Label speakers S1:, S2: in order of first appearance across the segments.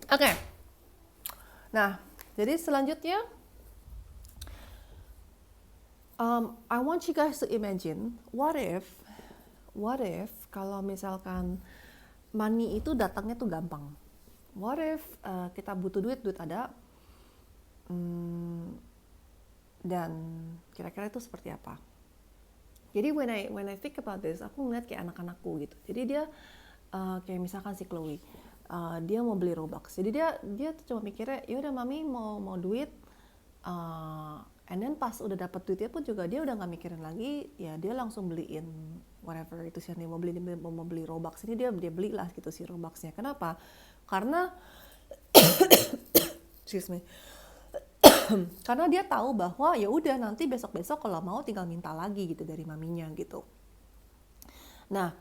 S1: Oke. Nah, jadi selanjutnya, I want you guys to imagine, what if kalau misalkan money itu datangnya tuh gampang. What if kita butuh duit ada, dan kira-kira itu seperti apa? Jadi when I think about this, aku ngeliat kayak anak-anakku gitu. Jadi dia kayak misalkan si Chloe, dia mau beli Robux. Jadi dia tuh cuma mikirnya, ya udah mami mau duit, and then pas udah dapat duitnya pun juga dia udah nggak mikirin lagi, ya dia langsung beliin whatever itu sih yang dia mau beli Robux. Ini dia belilah gitu si Robuxnya. Kenapa? Karena excuse me. Karena dia tahu bahwa ya udah nanti besok-besok kalau mau tinggal minta lagi gitu dari maminya gitu. Nah,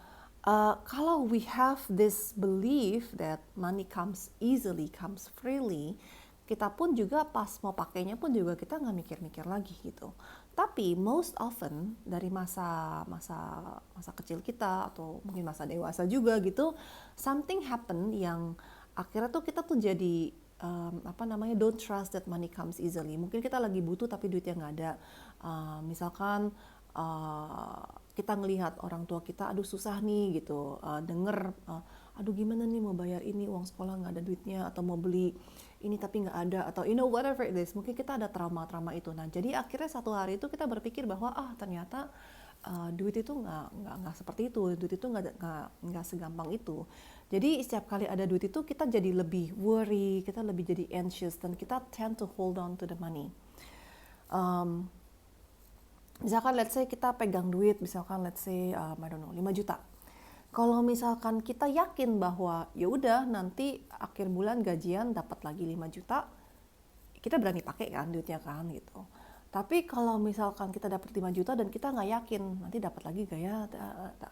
S1: kalau we have this belief that money comes easily, comes freely, kita pun juga pas mau pakainya pun juga kita nggak mikir-mikir lagi gitu. Tapi most often dari masa kecil kita atau mungkin masa dewasa juga gitu, something happen yang akhirnya tuh kita tuh jadi don't trust that money comes easily. Mungkin kita lagi butuh tapi duitnya nggak ada. Misalkan kita ngelihat orang tua kita, aduh susah nih gitu, denger, aduh gimana nih mau bayar ini, uang sekolah nggak ada duitnya, atau mau beli ini tapi nggak ada, atau whatever it is, mungkin kita ada trauma-trauma itu. Nah jadi akhirnya satu hari itu kita berpikir bahwa ternyata duit itu nggak seperti itu, duit itu nggak segampang itu. Jadi setiap kali ada duit itu kita jadi lebih worry, kita lebih jadi anxious, dan kita tend to hold on to the money. Misalkan let's say kita pegang duit, misalkan let's say I don't know 5 juta. Kalau misalkan kita yakin bahwa ya udah nanti akhir bulan gajian dapat lagi 5 juta, kita berani pakai kan duitnya kan gitu. Tapi kalau misalkan kita dapat 5 juta dan kita nggak yakin nanti dapat lagi gak ya,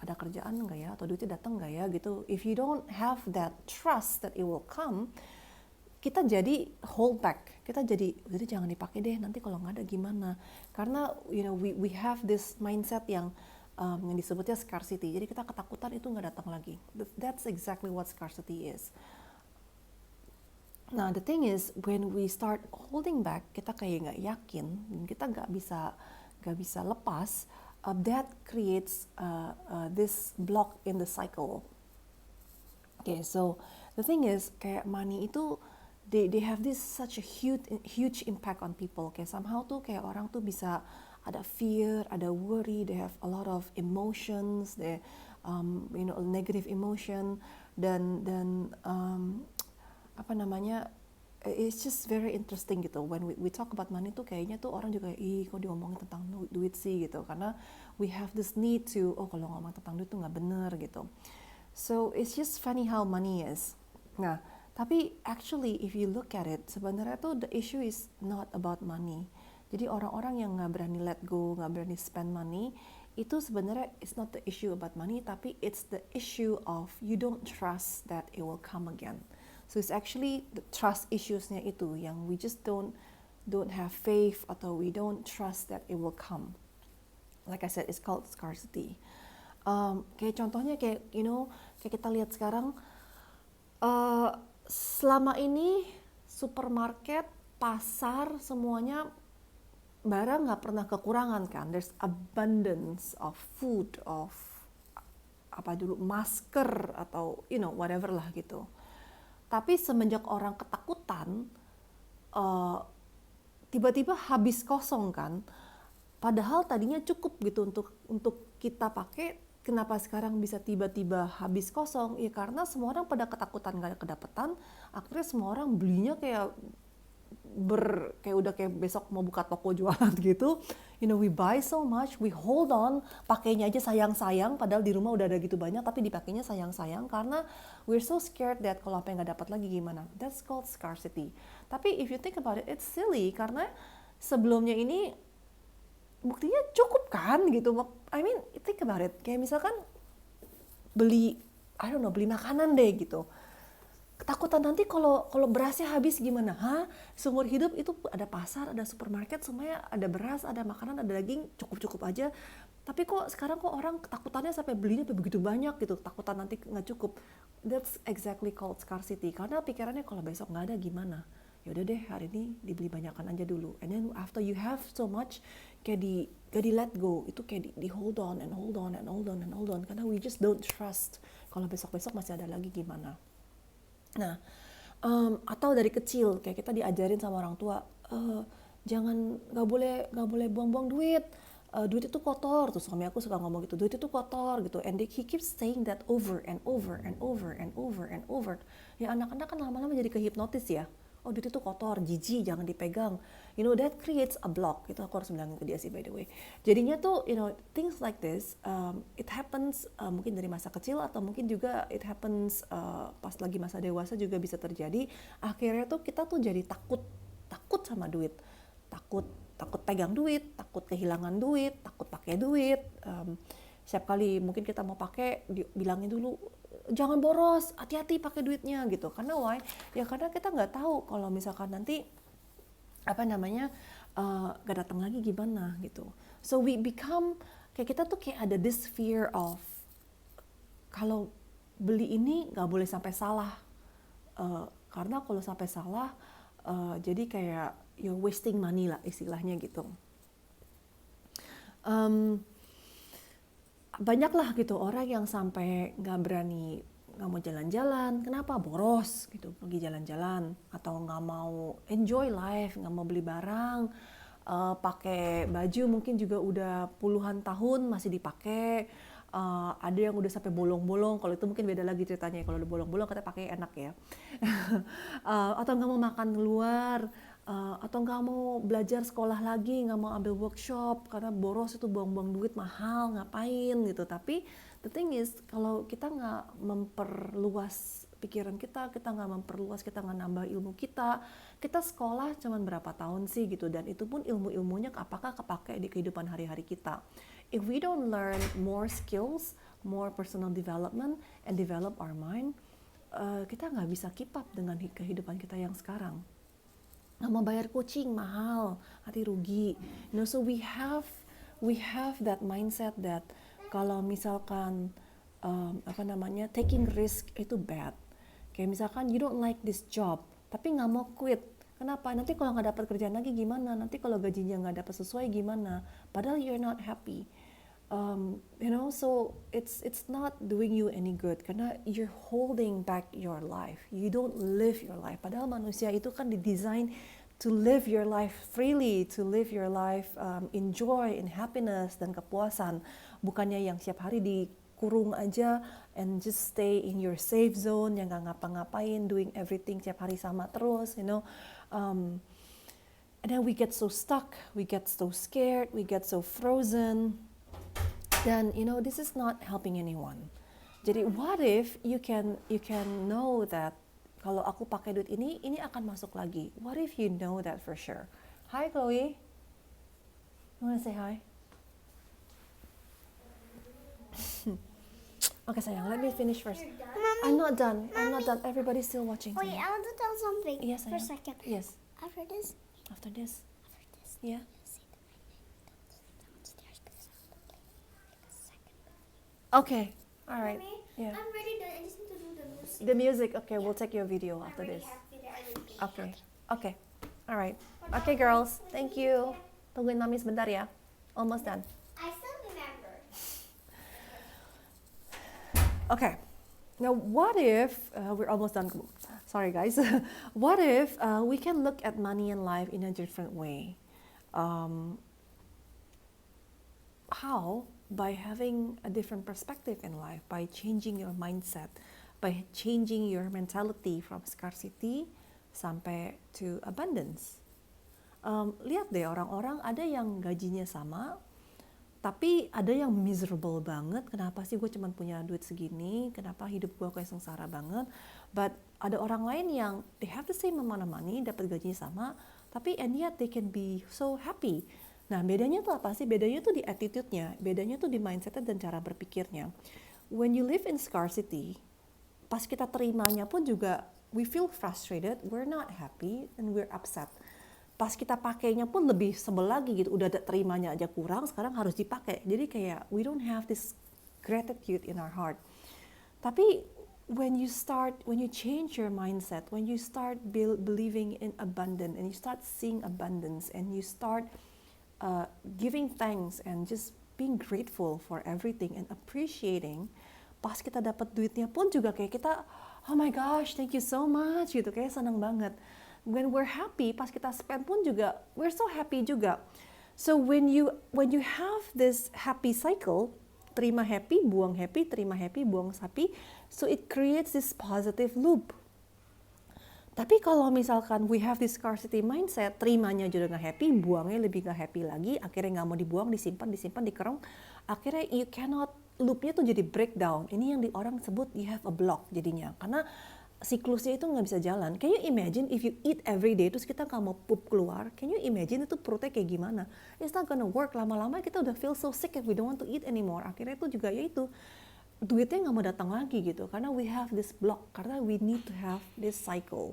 S1: ada kerjaan nggak ya, atau duitnya datang nggak ya gitu. If you don't have that trust that it will come, kita jadi hold back. Kita jadi jangan dipakai deh, nanti kalau nggak ada gimana. Karena we have this mindset yang disebutnya scarcity. Jadi kita ketakutan itu nggak datang lagi. That's exactly what scarcity is. Nah, the thing is, when we start holding back, kita kayak nggak yakin, dan kita nggak bisa lepas, that creates this block in the cycle. Okay, so the thing is, kayak money itu, they have this such a huge impact on people. Kayak somehow tuh kayak orang tuh bisa ada fear, ada worry, they have a lot of emotions, they negative emotion, dan it's just very interesting gitu. When we talk about money tuh kayaknya tuh orang juga kok diomongin tentang duit sih gitu, karena we have this need to kalau ngomong tentang duit tuh nggak bener gitu. So it's just funny how money is. Nah, tapi actually if you look at it, sebenarnya tuh the issue is not about money. Jadi orang-orang yang nggak berani let go, nggak berani spend money, itu sebenarnya it's not the issue about money, tapi it's the issue of you don't trust that it will come again. So it's actually the trust issues-nya itu yang we just don't have faith, atau we don't trust that it will come. Like I said, it's called scarcity. Kayak contohnya kayak kita lihat sekarang, selama ini supermarket, pasar, semuanya barang nggak pernah kekurangan kan. There's abundance of food, of masker, atau whatever lah gitu. Tapi semenjak orang ketakutan, tiba-tiba habis kosong kan. Padahal tadinya cukup gitu untuk kita pakai. Kenapa sekarang bisa tiba-tiba habis kosong? Ya karena semua orang pada ketakutan gak kedapetan. Akhirnya semua orang belinya kayak udah kayak besok mau buka toko jualan gitu. We buy so much, we hold on, pakainya aja sayang-sayang, padahal di rumah udah ada gitu banyak, tapi dipakainya sayang-sayang karena we're so scared that kalau apa yang nggak dapat lagi gimana. That's called scarcity. Tapi if you think about it, it's silly karena sebelumnya ini buktinya cukup kan gitu. I mean, think about it. Kayak misalkan beli makanan deh gitu. Ketakutan nanti kalau berasnya habis gimana? Seumur hidup itu ada pasar, ada supermarket, semuanya ada beras, ada makanan, ada daging, cukup-cukup aja. Tapi sekarang orang ketakutannya sampai belinya begitu banyak gitu, ketakutan nanti nggak cukup. that's exactly called scarcity. Karena pikirannya kalau besok nggak ada gimana? Ya udah deh hari ini dibeli banyakan aja dulu. And then after you have so much, kayak di let go. Itu kayak di hold on and hold on and hold on and hold on. Karena we just don't trust kalau besok-besok masih ada lagi gimana. Nah, atau dari kecil kayak kita diajarin sama orang tua, jangan nggak boleh buang-buang duit. Duit itu kotor, tuh suami aku suka ngomong gitu, duit itu kotor gitu, and he keeps saying that over and over and over and over and over. Ya anak-anak kan lama-lama jadi kehipnotis ya, oh duit itu kotor, jijik, jangan dipegang, that creates a block. Itu aku harus bilangin ke dia sih by the way. Jadinya tuh things like this, it happens mungkin dari masa kecil atau mungkin juga it happens pas lagi masa dewasa juga bisa terjadi. Akhirnya tuh kita tuh jadi takut sama duit, takut pegang duit, takut kehilangan duit, takut pakai duit. Setiap kali mungkin kita mau pakai, bilangin dulu jangan boros, hati-hati pakai duitnya gitu. Karena why? Ya karena kita nggak tahu kalau misalkan nanti gak datang lagi gimana gitu. So we become kayak kita tuh kayak ada this fear of kalau beli ini nggak boleh sampai salah. Karena kalau sampai salah jadi kayak you're wasting money lah istilahnya gitu. Banyak lah gitu orang yang sampai nggak mau jalan-jalan. Kenapa? Boros gitu, pergi jalan-jalan, atau nggak mau enjoy life, nggak mau beli barang, pakai baju mungkin juga udah puluhan tahun masih dipakai. Ada yang udah sampai bolong-bolong, kalau itu mungkin beda lagi ceritanya. Kalau udah bolong-bolong katanya pakai enak ya. Atau nggak mau makan luar, atau nggak mau belajar sekolah lagi, nggak mau ambil workshop karena boros, itu buang-buang duit mahal, ngapain gitu. Tapi the thing is kalau kita nggak memperluas pikiran kita nggak memperluas, kita nggak nambah ilmu kita sekolah cuman berapa tahun sih gitu, dan itu pun ilmu-ilmunya apakah kepake di kehidupan hari-hari kita. If we don't learn more skills, more personal development and develop our mind, kita nggak bisa keep up dengan kehidupan kita yang sekarang. Nggak mau bayar coaching mahal, hati rugi. So we have that mindset that kalau misalkan taking risk itu bad. Kayak misalkan you don't like this job, tapi nggak mau quit. Kenapa? Nanti kalau nggak dapat kerjaan lagi gimana? Nanti kalau gajinya nggak dapat sesuai gimana? Padahal you're not happy. So it's not doing you any good karena you're holding back your life. You don't live your life. Padahal manusia itu kan didesain to live your life freely, to live your life in joy, in happiness dan kepuasan. Bukannya yang setiap hari dikurung aja and just stay in your safe zone yang nggak ngapa-ngapain, doing everything setiap hari sama terus, and then we get so stuck, we get so scared, we get so frozen. Dan this is not helping anyone. Jadi what if you can know that kalau aku pakai duit ini akan masuk lagi. What if you know that for sure? Hi Chloe. You wanna say hi? Okay sayang, let me finish first. I'm not done. Everybody's still watching.
S2: Wait, I want to tell something.
S1: Yes,
S2: for a second.
S1: Yes.
S2: After this.
S1: Yeah. Okay. All right.
S2: Mommy,
S1: Yeah.
S2: I'm ready to. I just need to do the music.
S1: The music. Okay, we'll take your video after
S2: I'm
S1: this.
S2: already happy that I already-
S1: Okay. All right. Okay, girls. Thank you. Tungguin mami sebentar ya. Almost done.
S2: I still remember.
S1: Okay. Now, what if we're almost done? Sorry, guys. What if we can look at money and life in a different way? How? By having a different perspective in life, by changing your mindset, by changing your mentality from scarcity sampai to abundance. Lihat deh orang-orang, ada yang gajinya sama, tapi ada yang miserable banget. Kenapa sih gue cuma punya duit segini? Kenapa hidup gue kayak sengsara banget? But ada orang lain yang they have the same amount of money, dapat gajinya sama, tapi and yet they can be so happy. Nah, bedanya tuh apa sih? Bedanya tuh di attitude-nya, bedanya tuh di mindset-nya dan cara berpikirnya. When you live in scarcity, pas kita terimanya pun juga we feel frustrated, we're not happy, and we're upset. Pas kita pakainya pun lebih sebel lagi gitu, udah terimanya aja kurang, sekarang harus dipakai. Jadi kayak we don't have this gratitude in our heart. Tapi when you change your mindset, when you start believing in abundance, and you start seeing abundance, and you start giving thanks and just being grateful for everything and appreciating, pas kita dapat duitnya pun juga kayak kita, oh my gosh, thank you so much gitu, kayak senang banget. When we're happy, pas kita spend pun juga, we're so happy juga. So when you have this happy cycle, terima happy, buang happy, terima happy, buang happy, so it creates this positive loop. Tapi kalau misalkan we have this scarcity mindset, terimanya juga nggak happy, buangnya lebih nggak happy lagi, akhirnya nggak mau dibuang, disimpan, dikerong, akhirnya you cannot, loopnya tuh jadi breakdown. Ini yang di orang sebut you have a block jadinya, karena siklusnya itu nggak bisa jalan. Can you imagine if you eat every day, terus kita nggak mau poop keluar, can you imagine itu perutnya kayak gimana? It's not gonna work, lama-lama kita udah feel so sick if we don't want to eat anymore. Akhirnya itu juga yaitu, duitnya nggak mau datang lagi gitu, karena we have this block, karena we need to have this cycle.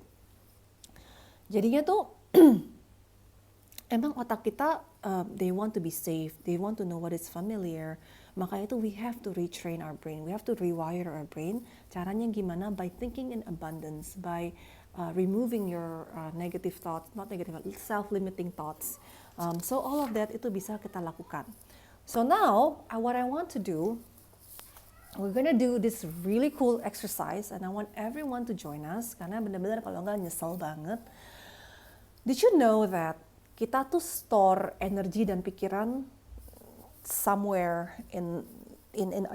S1: Jadinya tuh emang otak kita they want to be safe, they want to know what is familiar. Makanya itu we have to retrain our brain, we have to rewire our brain. Caranya gimana? By thinking in abundance, by removing your negative thoughts, not negative, self-limiting thoughts. So all of that itu bisa kita lakukan. So now what I want to do, we're gonna do this really cool exercise, and I want everyone to join us, karena benar-benar kalau nggak nyesel banget. Did you know that kita tuh store energi dan pikiran somewhere in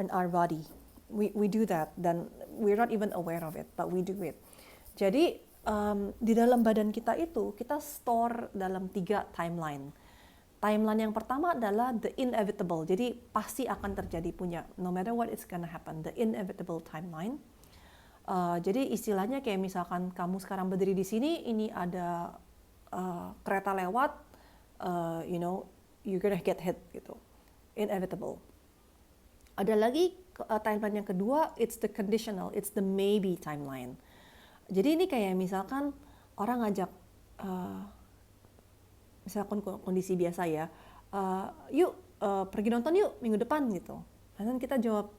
S1: our body? We do that, dan we're not even aware of it, but we do it. Jadi di dalam badan kita itu kita store dalam 3 timeline. Timeline yang pertama adalah the inevitable, jadi pasti akan terjadi punya, no matter what it's gonna happen, the inevitable timeline. Jadi istilahnya kayak misalkan kamu sekarang berdiri di sini, ini ada kereta lewat, you're gonna get hit gitu, inevitable. Ada lagi timeline yang kedua, it's the conditional, it's the maybe timeline. Jadi ini kayak misalkan orang ngajak, misalkan kondisi biasa ya, yuk pergi nonton yuk minggu depan gitu. Dan kita jawab,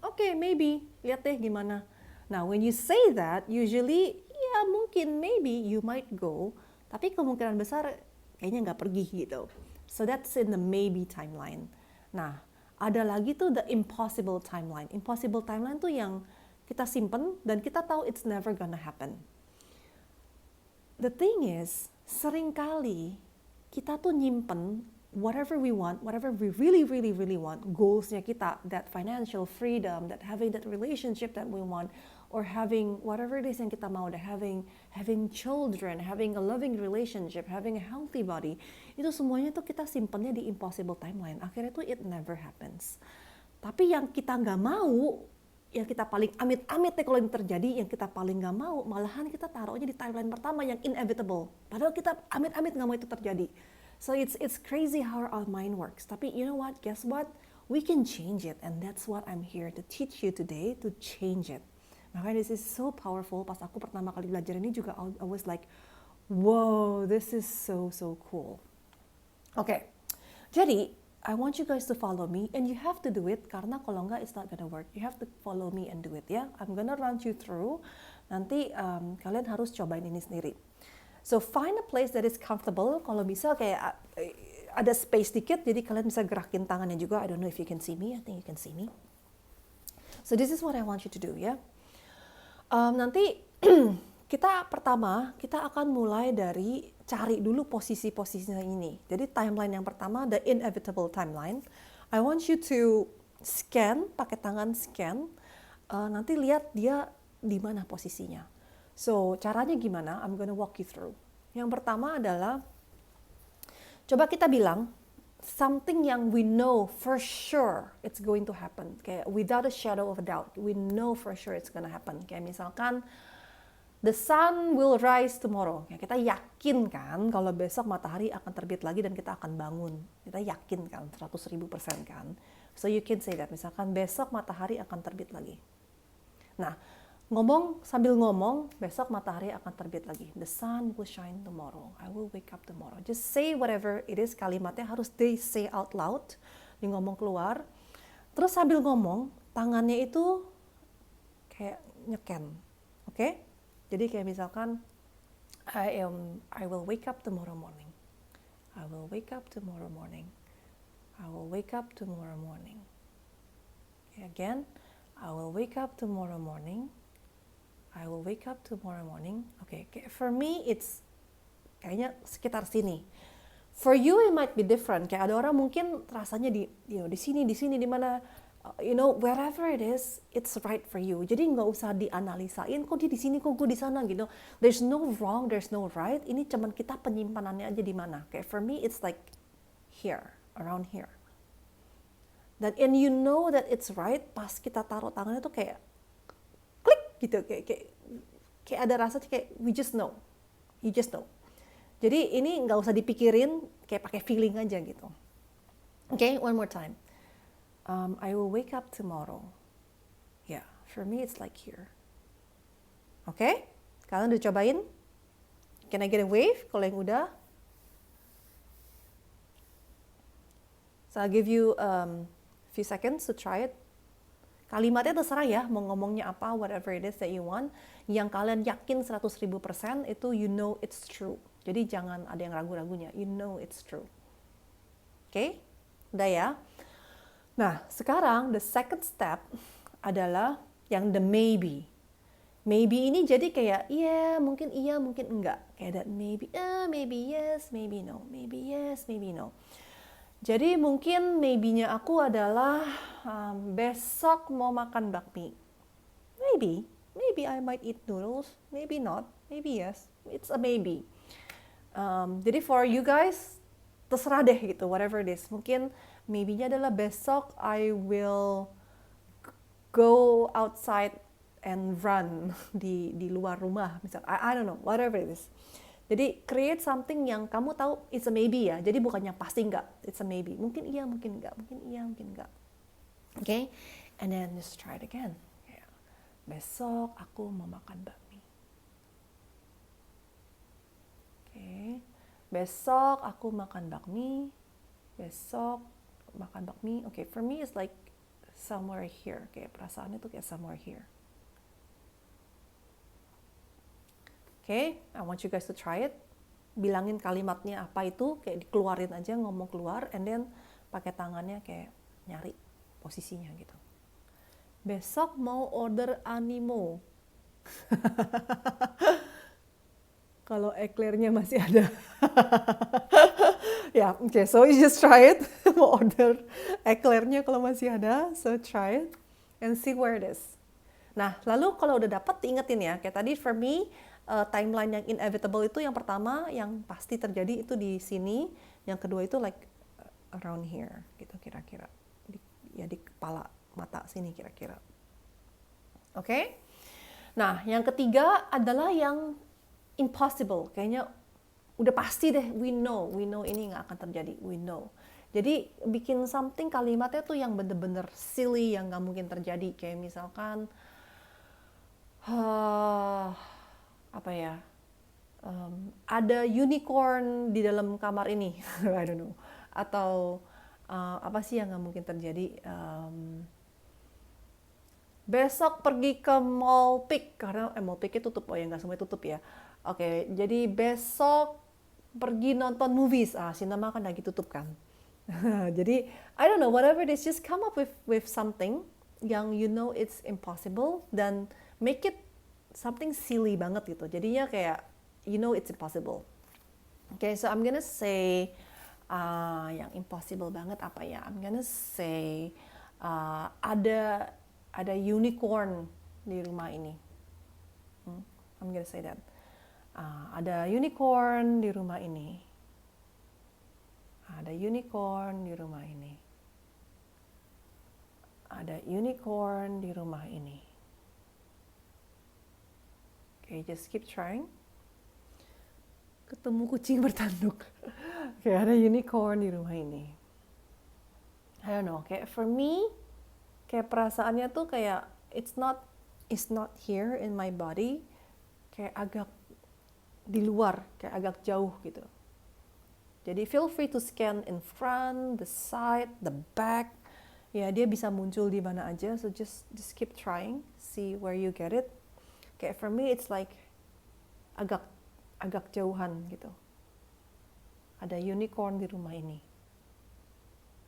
S1: okay, maybe, lihat deh gimana. Nah, when you say that, usually, ya mungkin, maybe you might go, tapi kemungkinan besar kayaknya nggak pergi gitu. So that's in the maybe timeline. Nah, ada lagi tuh the impossible timeline. Impossible timeline tuh yang kita simpen dan kita tahu it's never gonna happen. The thing is, seringkali kita tuh nyimpen whatever we want, whatever we really, really, really want, goalsnya kita, that financial freedom, that having that relationship that we want, or having whatever it is yang kita mau, having children, having a loving relationship, having a healthy body, itu semuanya tuh kita simpennya di impossible timeline. Akhirnya tuh it never happens. Tapi yang kita nggak mau, yang kita paling amit-amit deh kalau ini terjadi, yang kita paling nggak mau, malahan kita taruhnya di timeline pertama yang inevitable. Padahal kita amit-amit nggak mau itu terjadi. So it's crazy how our mind works. Tapi you know what? Guess what? We can change it, and that's what I'm here to teach you today, to change it. Makanya this is so powerful. Pas aku pertama kali belajar ini juga, I was like, wow, this is so cool. Okay, jadi I want you guys to follow me, and you have to do it, karena kalau enggak, it's not gonna work. You have to follow me and do it, ya. I'm gonna run you through. Nanti kalian harus cobain ini sendiri. So find a place that is comfortable. Kalau bisa kayak ada space dikit, jadi kalian bisa gerakin tangannya juga. I don't know if you can see me. I think you can see me. So this is what I want you to do, ya. Nanti kita akan mulai dari cari dulu posisi-posisinya ini. Jadi timeline yang pertama, the inevitable timeline. I want you to scan, pakai tangan scan. Nanti lihat dia di mana posisinya. So caranya gimana? I'm gonna walk you through. Yang pertama adalah, coba kita bilang something yang we know for sure it's going to happen. Kayak without a shadow of a doubt, we know for sure it's gonna happen. Kayak misalkan, the sun will rise tomorrow. Kayak kita yakin kan kalau besok matahari akan terbit lagi dan kita akan bangun. Kita yakin kan, 100.000% kan. So you can say that, misalkan besok matahari akan terbit lagi. Nah, sambil ngomong, besok matahari akan terbit lagi. The sun will shine tomorrow. I will wake up tomorrow. Just say whatever it is, kalimatnya harus they say out loud, ngomong keluar. Terus sambil ngomong, tangannya itu kayak nyeken. Oke? Jadi kayak misalkan I will wake up tomorrow morning. I will wake up tomorrow morning. I will wake up tomorrow morning. Okay, again, I will wake up tomorrow morning. I will wake up tomorrow morning. Okay, for me it's kayaknya sekitar sini. For you it might be different. Kayak ada orang mungkin rasanya di sini, di mana, wherever it is, it's right for you. Jadi nggak usah dianalisain, kok dia di sini, kok gue di sana gitu. There's no wrong, there's no right. Ini cuman kita penyimpanannya aja di mana. Kayak for me it's like here, around here. And you know that it's right pas kita taruh tangannya tuh kayak klik gitu, kayak ada rasa kayak we just know, you just know. Jadi ini nggak usah dipikirin, kayak pakai feeling aja gitu. Okay, one more time. I will wake up tomorrow. Yeah, for me it's like here. Okay, kalian udah cobain? Can I get a wave? Kalau yang udah, so I'll give you few seconds to try it. Kalimatnya terserah ya, mau ngomongnya apa, whatever it is that you want. Yang kalian yakin 100.000% itu you know it's true. Jadi jangan ada yang ragu-ragunya, you know it's true. Oke, udah ya. Nah, sekarang the second step adalah yang the maybe. Maybe ini jadi kayak iya, mungkin enggak. Kayak that maybe yes, maybe no. Maybe yes, maybe no. Jadi mungkin maybe-nya aku adalah besok mau makan bakmi. Maybe I might eat noodles, maybe not, maybe yes. It's a maybe. Jadi for you guys, terserah deh gitu, whatever it is. Mungkin maybe-nya adalah besok I will go outside and run di luar rumah. Misal, I don't know, whatever it is. Jadi create something yang kamu tahu it's a maybe ya. Jadi bukannya pasti enggak, it's a maybe. Mungkin iya, mungkin enggak, mungkin iya, mungkin enggak. Okay? And then just try it again. Yeah. Besok aku mau makan bakmi. Okay. Besok aku makan bakmi. Besok makan bakmi. Okay, for me it's like somewhere here. Kayak perasaannya tuh kayak somewhere here. Okay, I want you guys to try it. Bilangin kalimatnya apa itu, kayak dikeluarin aja, ngomong keluar, and then pakai tangannya kayak nyari posisinya gitu. Besok mau order animo. Kalau eclairnya masih ada. Ya, okay, so you just try it. Mau order eclairnya kalau masih ada, so try it and see where it is. Nah, lalu kalau udah dapat diingetin ya, kayak tadi for me, timeline yang inevitable itu yang pertama, yang pasti terjadi itu di sini, yang kedua itu like around here, gitu kira-kira. Di kepala, mata sini kira-kira. Oke? Nah, yang ketiga adalah yang impossible, kayaknya udah pasti deh, we know ini nggak akan terjadi, we know. Jadi bikin something kalimatnya tuh yang bener-bener silly, yang nggak mungkin terjadi, kayak misalkan apa ya, ada unicorn di dalam kamar ini, I don't know, atau apa sih yang nggak mungkin terjadi, besok pergi ke Mall Peak, karena Mall Peak-nya tutup, oh ya nggak semuanya tutup ya. Oke, jadi besok pergi nonton movies, sinema kan lagi tutup kan. Jadi I don't know, whatever it is, just come up with something yang you know it's impossible, dan make it something silly banget gitu. Jadinya kayak you know it's impossible. Okay, so I'm gonna say yang impossible banget apa ya? I'm gonna say ada unicorn di rumah ini. I'm gonna say that. Ada unicorn di rumah ini. Ada unicorn di rumah ini. Ada unicorn di rumah ini. Okay, just keep trying. Ketemu kucing bertanduk. Kayak ada unicorn di rumah ini. I don't know, kayak for me, kayak perasaannya tuh kayak it's not here in my body, kayak agak di luar, kayak agak jauh gitu. Jadi feel free to scan in front, the side, the back, Ya, dia bisa muncul di mana aja, so just keep trying, see where you get it. Kayak for me it's like agak jauhan gitu. Ada unicorn di rumah ini.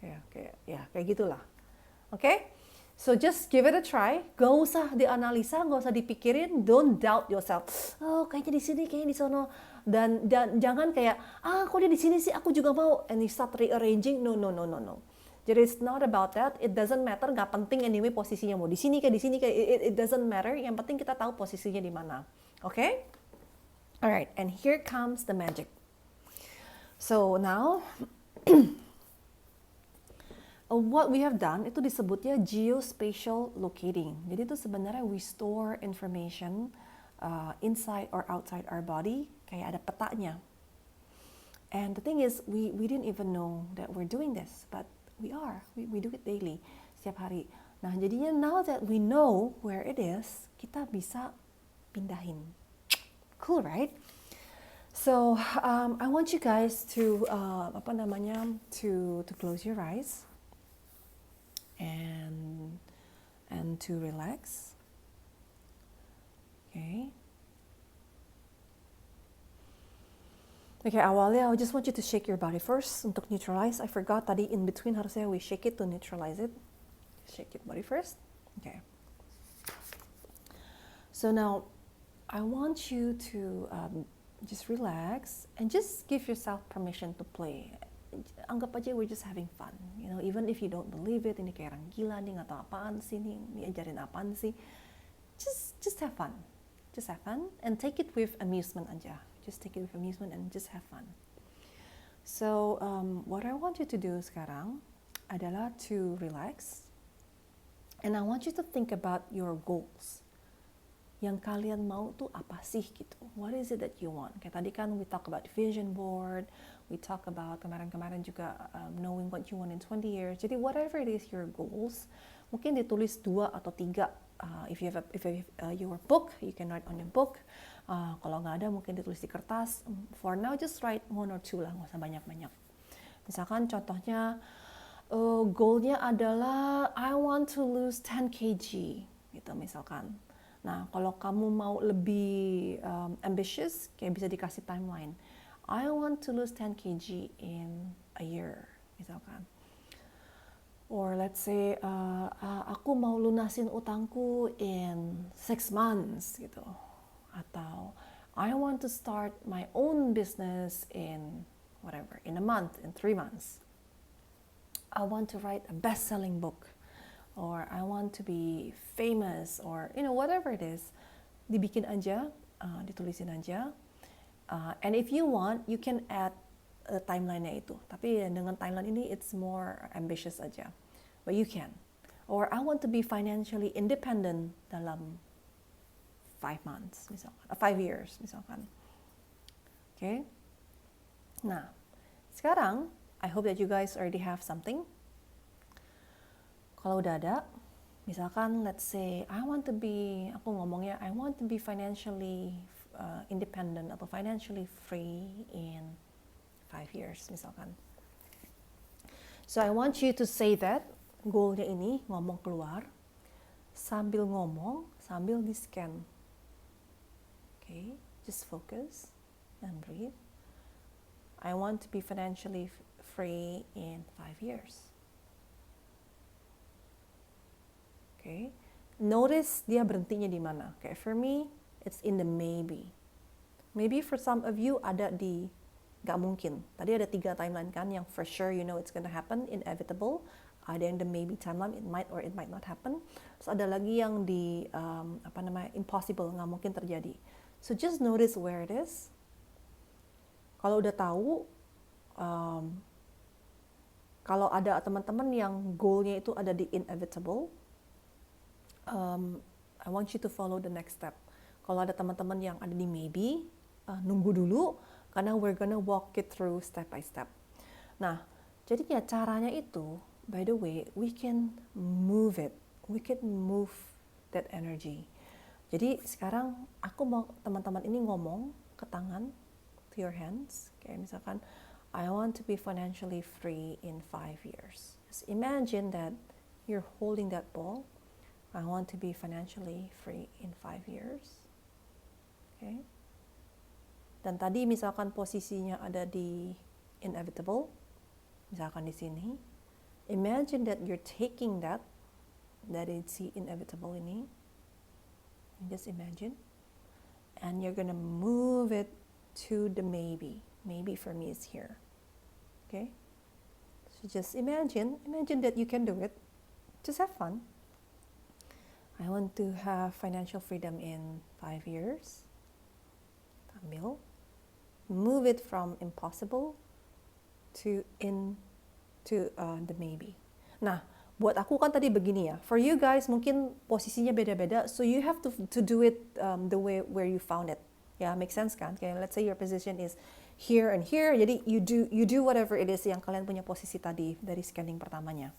S1: Kayak gitulah. Oke? So just give it a try. Gak usah dianalisa, gak usah dipikirin. Don't doubt yourself. Oh, kayaknya di sini, kayaknya di sono. Dan jangan kayak, kok dia di sini sih, aku juga mau. And you start rearranging. No. Jadi it's not about that. It doesn't matter. Gak penting anyway posisinya mau di sini kayak di sini kayak. It doesn't matter. Yang penting kita tahu posisinya di mana. Oke? Alright. And here comes the magic. So now. What we have done itu disebutnya geospatial locating. Jadi itu sebenarnya we store information inside or outside our body, kayak ada petanya. And the thing is, we didn't even know that we're doing this, but we are. We do it daily, setiap hari. Nah, jadinya now that we know where it is, kita bisa pindahin. Cool, right? So I want you guys to to close your eyes. And to relax. Okay, awalnya I just want you to shake your body first untuk neutralize. I forgot tadi in between harusnya we shake it to neutralize it. Shake your body first. Okay. So now I want you to just relax and just give yourself permission to play. Anggap aja we're just having fun, you know, even if you don't believe it, ini kayak orang gila nih, nggak tahu apaan sih nih, ajarin apaan sih, just have fun, and take it with amusement aja, just take it with amusement and just have fun. So what I want you to do sekarang adalah to relax, and I want you to think about your goals. Yang kalian mau tuh apa sih gitu? What is it that you want? Kayak tadi kan we talk about vision board, we talk about kemarin juga knowing what you want in 20 years. Jadi whatever it is your goals, mungkin ditulis 2 atau 3. If you have your book, you can write on your book. Kalau nggak ada mungkin ditulis di kertas. For now just write 1 or 2 lah, nggak usah banyak-banyak. Misalkan contohnya goalnya adalah I want to lose 10 kg gitu misalkan. Nah, kalau kamu mau lebih ambitious, kayak bisa dikasih timeline. I want to lose 10 kg in a year, misalkan. Or let's say, aku mau lunasin utangku in 6 months, gitu. Atau, I want to start my own business in whatever, in a month, in 3 months. I want to write a best-selling book. Or I want to be famous, or whatever it is, dibikin aja, ditulisin aja, and if you want, you can add timeline-nya itu. Tapi dengan timeline ini, it's more ambitious aja, but you can. Or I want to be financially independent dalam 5 months, misalkan, 5 years, misalkan. Okay? Nah, sekarang, I hope that you guys already have something. Kalau udah ada, misalkan let's say I want to be financially independent atau financially free in 5 years misalkan. So I want you to say that goalnya ini, ngomong keluar, sambil di-scan. Okay, just focus and breathe. I want to be financially free in 5 years. Okay. Notice dia berhentinya di mana. Okay, for me, it's in the maybe. Maybe for some of you ada di gak mungkin. Tadi ada 3 timeline kan yang for sure you know it's gonna happen, inevitable. Ada yang the maybe timeline, it might or it might not happen. Terus ada lagi yang di impossible, gak mungkin terjadi. So just notice where it is. Kalau udah tahu, kalau ada teman-teman yang goalnya itu ada di inevitable, I want you to follow the next step. Kalau ada teman-teman yang ada di maybe, nunggu dulu, karena we're gonna walk it through step by step. Nah, jadinya caranya itu, by the way, we can move it. We can move that energy. Jadi sekarang aku mau teman-teman ini ngomong ke tangan, to your hands. Kayak misalkan, I want to be financially free in 5 years. Just imagine that you're holding that ball. I want to be financially free in 5 years. Okay. Dan tadi misalkan posisinya ada di inevitable, misalkan di sini. Imagine that you're taking that is the inevitable ini. Just imagine. And you're gonna move it to the maybe. Maybe for me is here. Okay? So just imagine that you can do it. Just have fun. I want to have financial freedom in 5 years. Ambil. Move it from impossible to the maybe. Nah, buat aku kan tadi begini ya. For you guys mungkin posisinya beda-beda, so you have to do it the way where you found it. Ya, make sense kan? Kayak let's say your position is here and here, jadi you do whatever it is yang kalian punya posisi tadi dari scanning pertamanya.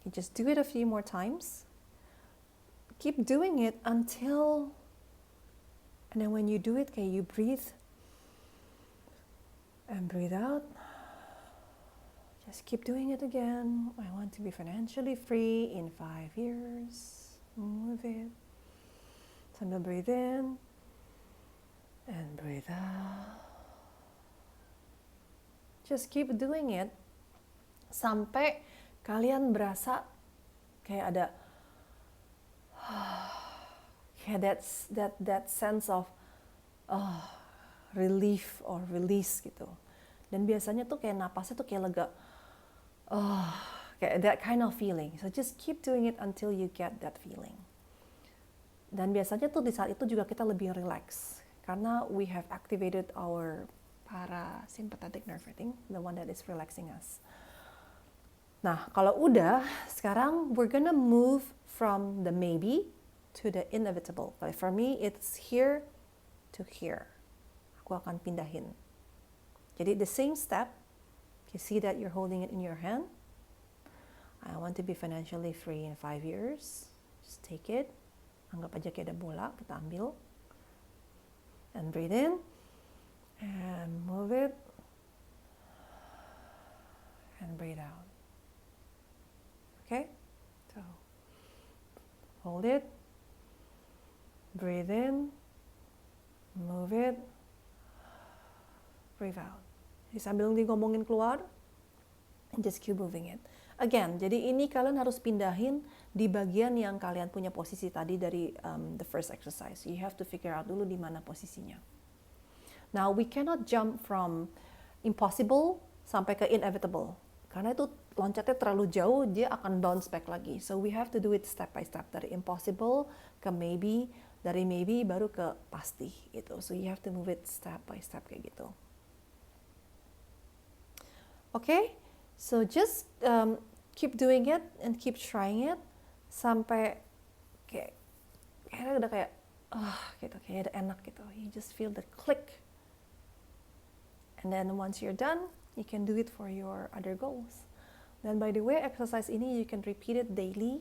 S1: You just do it a few more times. Keep doing it until, and then when you do it, kayak you breathe and breathe out. Just keep doing it again. I want to be financially free in 5 years. Move it. Sambil breathe in and breathe out. Just keep doing it sampai kalian berasa kayak ada kayak that sense of relief or release gitu. Dan biasanya tuh kayak napasnya tuh kayak lega. Kayak that kind of feeling. So just keep doing it until you get that feeling. Dan biasanya tuh di saat itu juga kita lebih relax. Karena we have activated our parasympathetic nerve, I think, the one that is relaxing us. Nah, kalau udah, sekarang we're gonna move from the maybe to the inevitable. Like for me, it's here to here. Aku akan pindahin. Jadi the same step, you see that you're holding it in your hand. I want to be financially free in 5 years. Just take it. Anggap aja kayak ada bola, kita ambil. And breathe in. And move it. And breathe out. Okay? So, hold it. Breathe in. Move it. Breathe out. Jadi sambil ngomongin keluar, and just keep moving it. Again, jadi ini kalian harus pindahin di bagian yang kalian punya posisi tadi dari the first exercise. You have to figure out dulu di mana posisinya. Now, we cannot jump from impossible sampai ke inevitable. Karena itu loncatnya terlalu jauh, dia akan bounce back lagi. So, we have to do it step by step. Dari impossible ke maybe, dari maybe baru ke pasti. Gitu. So, you have to move it step by step kayak gitu. Okay? So, just keep doing it and keep trying it sampai kayak udah kayak gitu, kayak udah enak gitu. You just feel the click. And then once you're done, you can do it for your other goals. Dan by the way, exercise ini you can repeat it daily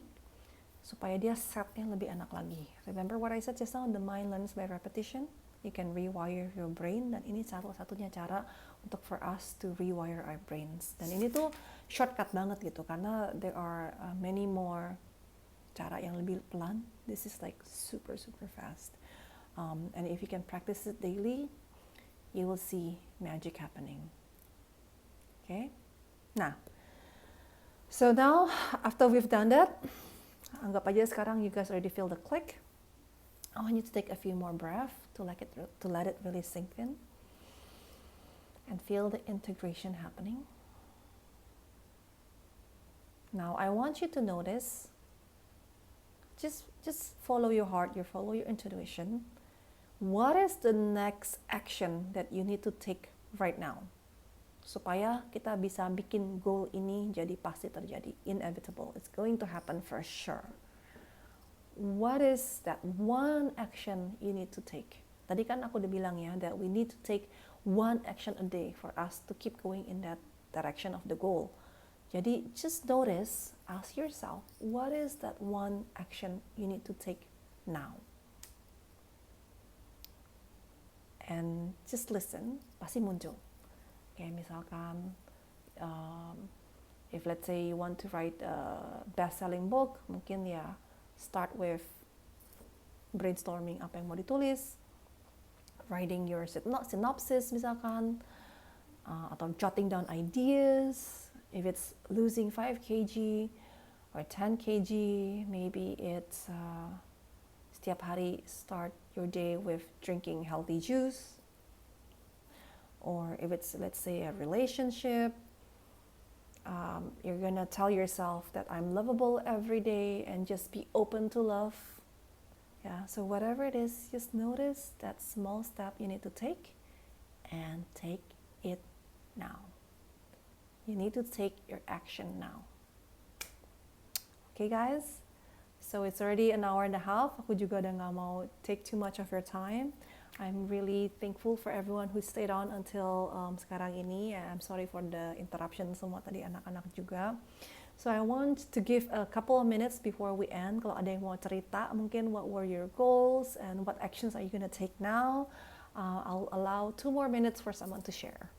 S1: supaya dia setnya lebih enak lagi. Remember what I said just now, the mind learns by repetition. You can rewire your brain, dan ini satu-satunya cara untuk for us to rewire our brains. Dan ini tuh shortcut banget gitu, karena there are many more cara yang lebih pelan. This is like super fast. And if you can practice it daily, you will see magic happening. Okay? Nah, so now after we've done that, anggap aja sekarang you guys already feel the click. I want you to take a few more breaths to let it really sink in and feel the integration happening. Now I want you to notice, just follow your heart, follow your intuition. What is the next action that you need to take right now? Supaya kita bisa bikin goal ini jadi pasti terjadi, inevitable. It's going to happen for sure. What is that one action you need to take? Tadi kan aku udah bilang ya, that we need to take one action a day for us to keep going in that direction of the goal. Jadi just notice, ask yourself, what is that one action you need to take now? And just listen, pasti muncul. Kayak misalkan, If let's say you want to write a best-selling book, mungkin ya start with brainstorming apa yang mau ditulis, writing your synopsis misalkan, atau jotting down ideas. If it's losing 5 kg or 10 kg, maybe it's setiap hari start your day with drinking healthy juice. Or if it's, let's say, a relationship, you're gonna tell yourself that I'm lovable every day and just be open to love. Yeah, so whatever it is, just notice that small step you need to take and take it now. You need to take your action now. Okay guys, so it's already an hour and a half. Aku juga udah gak mau take too much of your time. I'm really thankful for everyone who stayed on until sekarang ini. I'm sorry for the interruption semua tadi anak-anak juga. So I want to give a couple of minutes before we end. Kalau ada yang mau cerita, mungkin what were your goals and what actions are you gonna take now? I'll allow 2 more minutes for someone to share.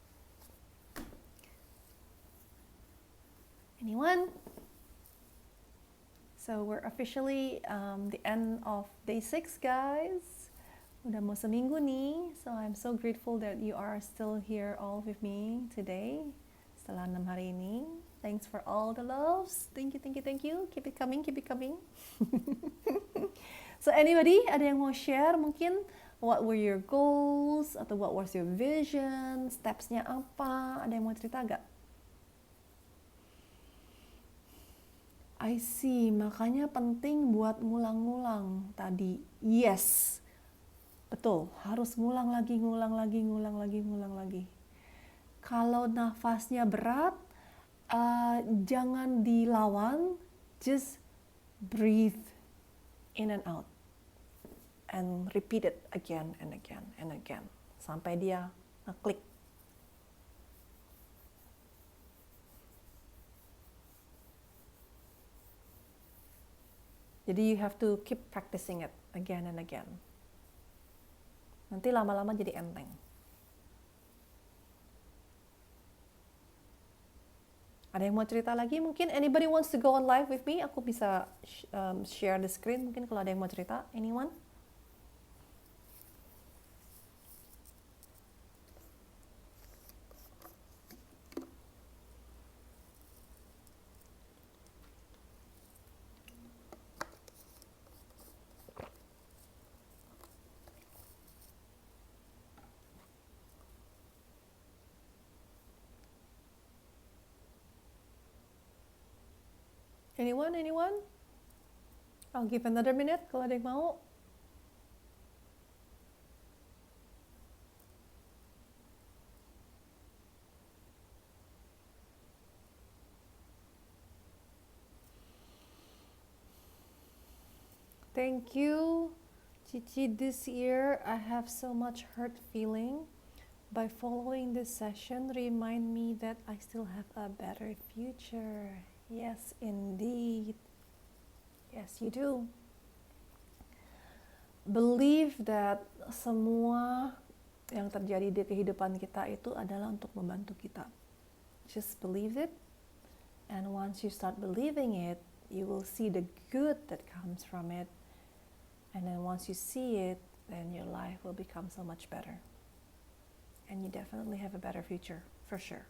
S1: Anyone? So we're officially the end of day 6, guys. Udah mau seminggu nih, so I'm so grateful that you are still here all with me today. Setelah 6 hari ini. Thanks for all the loves. Thank you, thank you, thank you. Keep it coming, keep it coming. So anybody, ada yang mau share mungkin what were your goals atau what was your vision, steps-nya apa? Ada yang mau cerita gak? I see, makanya penting buat ngulang-ngulang tadi. Yes, betul, harus ngulang lagi. Kalau nafasnya berat, jangan dilawan, just breathe in and out. And repeat it again and again and again. Sampai dia ngeklik. Jadi you have to keep practicing it again and again. Nanti lama-lama jadi enteng. Ada yang mau cerita lagi? Mungkin anybody wants to go on live with me? Aku bisa share the screen. Mungkin kalau ada yang mau cerita. Anyone? Anyone? I'll give another minute kalau ada yang mau. Thank you, Cici. This year I have so much hurt feeling. By following this session, remind me that I still have a better future. Yes, indeed. Yes, you do. Believe that semua yang terjadi di kehidupan kita itu adalah untuk membantu kita. Just believe it. And once you start believing it, you will see the good that comes from it. And then once you see it, then your life will become so much better. And you definitely have a better future, for sure.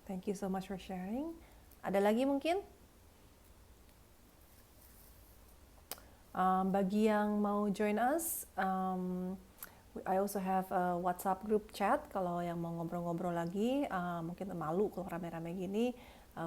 S1: Thank you so much for sharing. Ada lagi mungkin? Bagi yang mau join us, I also have a WhatsApp group chat. Kalau yang mau ngobrol-ngobrol lagi, mungkin malu kalau rame-rame gini,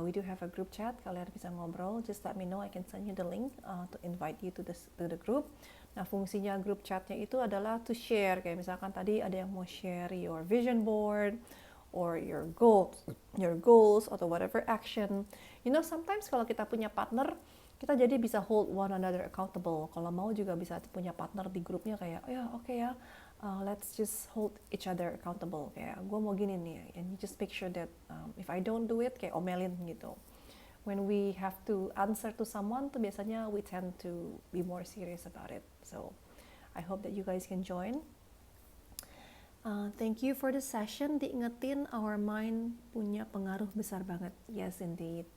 S1: we do have a group chat. Kalian bisa ngobrol, just let me know. I can send you the link to invite you to the group. Nah, fungsinya group chatnya itu adalah to share. Kayak misalkan tadi ada yang mau share your vision board, or your goals, atau whatever action. You know, sometimes kalau kita punya partner, kita jadi bisa hold one another accountable. Kalau mau juga bisa punya partner di grupnya kayak, oh ya, oke ya, let's just hold each other accountable. Kayak, gue mau gini nih, and you just make sure that if I don't do it, kayak omelin gitu. When we have to answer to someone, tuh biasanya we tend to be more serious about it. So, I hope that you guys can join. Thank you for the session. Diingetin our mind punya pengaruh besar banget. Yes, indeed.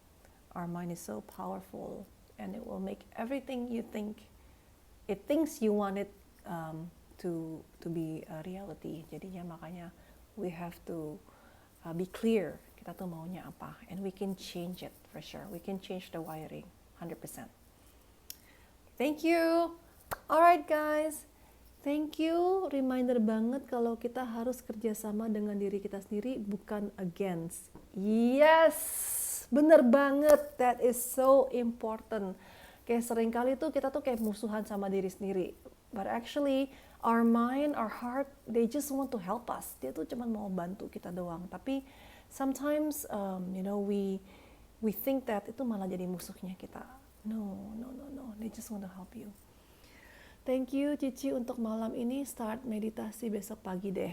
S1: Our mind is so powerful, and it will make everything you think, it thinks you want it to be a reality. Jadinya makanya we have to be clear. Kita tuh maunya apa, and we can change it for sure. We can change the wiring, 100%. Thank you. Alright guys. Thank you, reminder banget kalau kita harus kerjasama dengan diri kita sendiri, bukan against. Yes, bener banget, that is so important. Kayak seringkali tuh kita tuh kayak musuhan sama diri sendiri. But actually, our mind, our heart, they just want to help us. Dia tuh cuma mau bantu kita doang. Tapi sometimes, we think that itu malah jadi musuhnya kita. No, they just want to help you. Thank you Cici untuk malam ini, start meditasi besok pagi deh.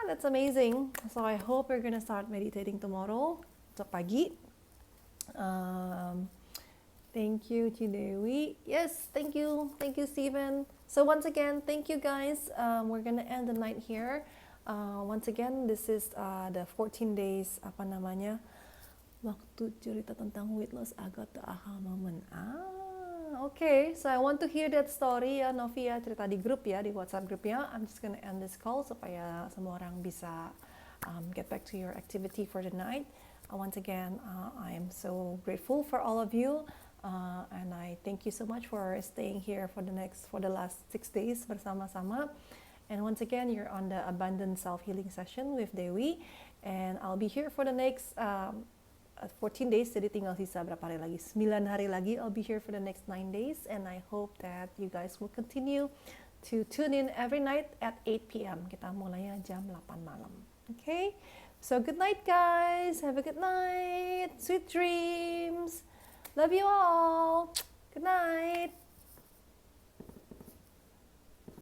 S1: That's amazing. So I hope you're gonna start meditating tomorrow, besok pagi. Thank you Cidewi. Yes, thank you Steven. So once again, thank you guys. We're gonna end the night here. Once again, this is the 14 days waktu cerita tentang weight loss, I got the aha moment. Okay, so I want to hear that story ya, Novia, cerita di grup ya, di WhatsApp grupnya. I'm just gonna end this call supaya semua orang bisa get back to your activity for the night. Once again, I am so grateful for all of you, and I thank you so much for staying here for the last 6 days bersama-sama. And once again, you're on the Abundant Self-Healing Session with Dewi, and I'll be here for the next 14 days, jadi tinggal sisa berapa hari lagi? 9 hari lagi. I'll be here for the next 9 days, and I hope that you guys will continue to tune in every night at 8 p.m. Kita mulainya jam 8 malam. Okay? So good night guys. Have a good night. Sweet dreams. Love you all. Good night.